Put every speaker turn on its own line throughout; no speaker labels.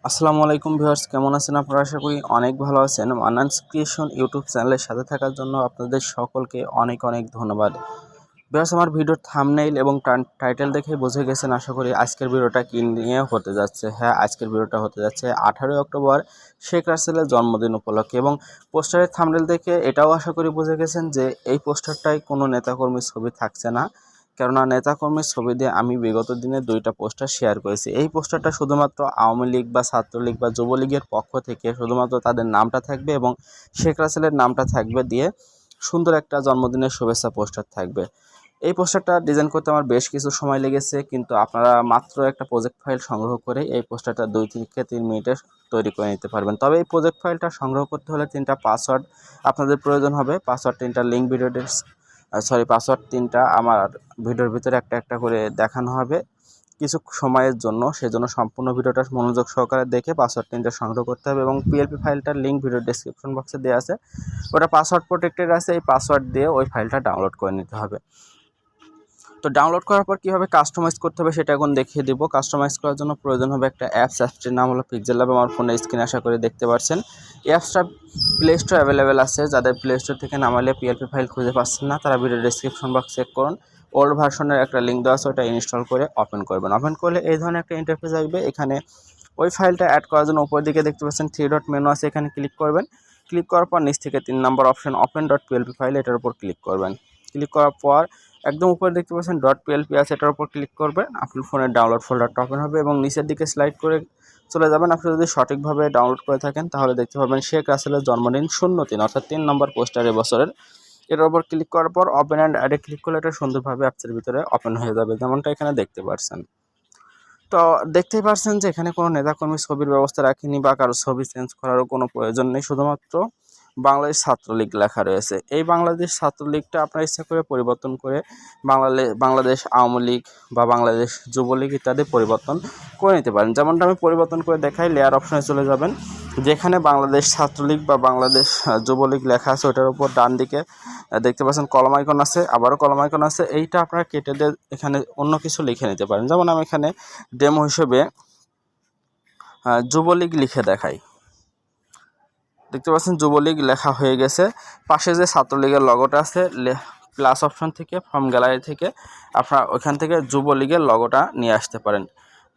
আসসালামু আলাইকুম ভিউয়ার্স, কেমন আছেন আপনারা? আশা করি অনেক ভালো আছেন। মান্নানস ক্রিয়েশন ইউটিউব চ্যানেলের সাথে থাকার জন্য আপনাদের সকলকে অনেক অনেক ধন্যবাদ। ভিউয়ার্স, আমার ভিডিওর থাম্বনেইল এবং টাইটেল দেখে বুঝে গেছেন আশা করি আজকের ভিডিওটা কি নিয়ে হতে যাচ্ছে। হ্যাঁ, আজকের ভিডিওটা হতে যাচ্ছে 18 অক্টোবর শেখ রাসেলের জন্মদিন উপলক্ষে, এবং পোস্টারের থাম্বনেইল দেখে এটাও আশা করি বুঝে গেছেন যে এই পোস্টারটায় কোনো নেতাকর্মীর ছবি থাকছে না। কেননা নেতাকর্মীর ছবি দিয়ে আমি বিগত দিনে 2টা পোস্টার শেয়ার করেছি। এই পোস্টারটা শুধুমাত্র আওয়ামী লীগ বা ছাত্রলীগ বা যুবলীগের পক্ষ থেকে শুধুমাত্র তাদের নামটা থাকবে এবং শেখ রাসেলের নামটা থাকবে দিয়ে সুন্দর একটা জন্মদিনের শুভেচ্ছা পোস্টার থাকবে। এই পোস্টারটা ডিজাইন করতে আমার বেশ কিছু সময় লেগেছে, কিন্তু আপনারা মাত্র একটা প্রজেক্ট ফাইল সংগ্রহ করে এই পোস্টারটা 2 থেকে 3 মিনিটে তৈরি করে নিতে পারবেন। তবে এই প্রজেক্ট ফাইলটা সংগ্রহ করতে হলে 3টা পাসওয়ার্ড আপনাদের প্রয়োজন হবে। পাসওয়ার্ড 3টা লিঙ্ক পাসওয়ার্ড 3টা আমার ভিডিওর ভিতরে একটা একটা করে দেখানো হবে কিছু সময়ের জন্য। সেজন্য সম্পূর্ণ ভিডিওটা মনোযোগ সহকারে দেখে পাসওয়ার্ড 3টা সংগ্রহ করতে হবে, এবং পিএলপি ফাইলটার লিঙ্ক ভিডিওর ডেসক্রিপশন বক্সে দেওয়া আছে। ওটা পাসওয়ার্ড প্রোটেক্টেড আছে, এই পাসওয়ার্ড দিয়ে ওই ফাইলটা ডাউনলোড করে নিতে হবে। তো ডাউনলোড করার পর কীভাবে কাস্টমাইজ করতে হবে সেটা এখন দেখিয়ে দিব। কাস্টমাইজ করার জন্য প্রয়োজন হবে একটা অ্যাপসটির নাম হলো pixellab। আমার ফোনে স্ক্রিনে আশা করে দেখতে পাচ্ছেন। অ্যাপসটা প্লে স্টোর অ্যাভেলেবেল আছে। যাদের প্লে স্টোর থেকে নামালে পিএলপি ফাইল খুঁজে পাচ্ছেন না, তারা ভিডিও ডেসক্রিপশন বক্স চেক করুন। ওল্ড ভার্সনের একটা লিঙ্ক দেওয়া আছে, ওটা ইনস্টল করে ওপেন করবেন। ওপেন করলে এই ধরনের একটা ইন্টারফেস আসবে। এখানে ওই ফাইলটা অ্যাড করার জন্য উপরের দিকে দেখতে পাচ্ছেন 3 ডট মেনু আছে, এখানে ক্লিক করবেন। ক্লিক করার পর নিচ থেকে 3 নম্বর option open dot PLP file, এটার উপর ক্লিক করবেন। ক্লিক করার পর একদম উপরে দেখতে পাচ্ছেন .plp আছে, এটার উপর ক্লিক করবেন। আপনার ফোনের ডাউনলোড ফোল্ডারটা ওপেন হবে এবং নিচের দিকে স্লাইড করে চলে যাবেন। আপনি যদি সঠিকভাবে ডাউনলোড করে থাকেন তাহলে দেখতে পাবেন শেখ রাসেলের জন্মদিন 03, অর্থাৎ 3 নম্বর পোস্টার এবছরের। এটার উপর ক্লিক করার পর ওপেন অ্যান্ড অ্যাডে ক্লিক করলে এটা সুন্দরভাবে অ্যাপসের ভিতরে ওপেন হয়ে যাবে, যেমনটা এখানে দেখতে পাচ্ছেন। তো দেখতেই পাচ্ছেন যে এখানে কোনো নেতাকর্মীর ছবির ব্যবস্থা রাখিনি বা কারো ছবি চেঞ্জ করারও কোনো প্রয়োজন নেই, শুধুমাত্র বাংলাদেশ ছাত্রলীগ লেখা রয়েছে। এই বাংলাদেশ ছাত্রলীগটা আপনার ইচ্ছা করে পরিবর্তন করে বাংলাদেশ আওয়ামী লীগ বা বাংলাদেশ যুবলীগ ইত্যাদি পরিবর্তন করে নিতে পারেন। যেমনটা আমি পরিবর্তন করে দেখাই, লেয়ার অপশনে চলে যাবেন। যেখানে বাংলাদেশ ছাত্রলীগ বা বাংলাদেশ যুবলীগ লেখা আছে ওটার উপর ডান দিকে দেখতে পাচ্ছেন কলম আইকন আছে, আবারও কলম আইকন আছে। এইটা আপনারা কেটে দিয়ে এখানে অন্য কিছু লিখে নিতে পারেন। যেমন আমি এখানে ডেমো হিসেবে যুবলীগ লিখে দেখাই। দেখতে পাচ্ছেন যুবলীগ লেখা হয়ে গেছে। পাশে যে ছাত্রলীগের লগোটা আছে, প্লাস অপশন থেকে ফর্ম গ্যালারি থেকে আপনারা ওইখান থেকে যুবলীগের লগোটা নিয়ে আসতে পারেন।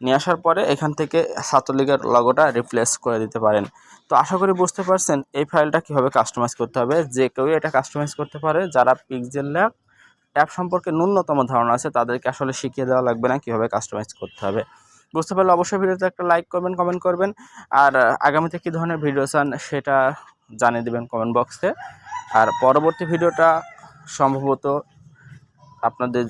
নিয়ে আসার পরে এখান থেকে ছাত্রলীগের লগোটা রিপ্লেস করে দিতে পারেন। তো আশা করি বুঝতে পারছেন এই ফাইলটা কীভাবে কাস্টমাইজ করতে হবে। যে কেউ এটা কাস্টমাইজ করতে পারে। যারা pixellab অ্যাপ সম্পর্কে ন্যূনতম ধারণা আছে তাদেরকে আসলে শিখিয়ে দেওয়া লাগবে না কীভাবে কাস্টমাইজ করতে হবে। বুঝতে পারলে অবশ্যই ভিডিওতে একটা লাইক করবেন, কমেন্ট করবেন, আর আগামীতে কী ধরনের ভিডিও চান সেটা জানিয়ে দেবেন কমেন্ট বক্সে। আর পরবর্তী ভিডিওটা সম্ভবত আপনাদের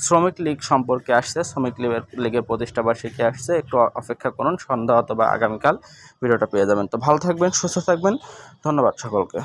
শ্রমিক লীগ সম্পর্কে আসছে। শ্রমিক লীগের প্রতিষ্ঠাবার্ষিকী আসছে, একটু অপেক্ষা করুন, সন্ধ্যা অথবা আগামীকাল ভিডিওটা পেয়ে যাবেন। তো ভালো থাকবেন, সুস্থ থাকবেন, ধন্যবাদ সকলকে।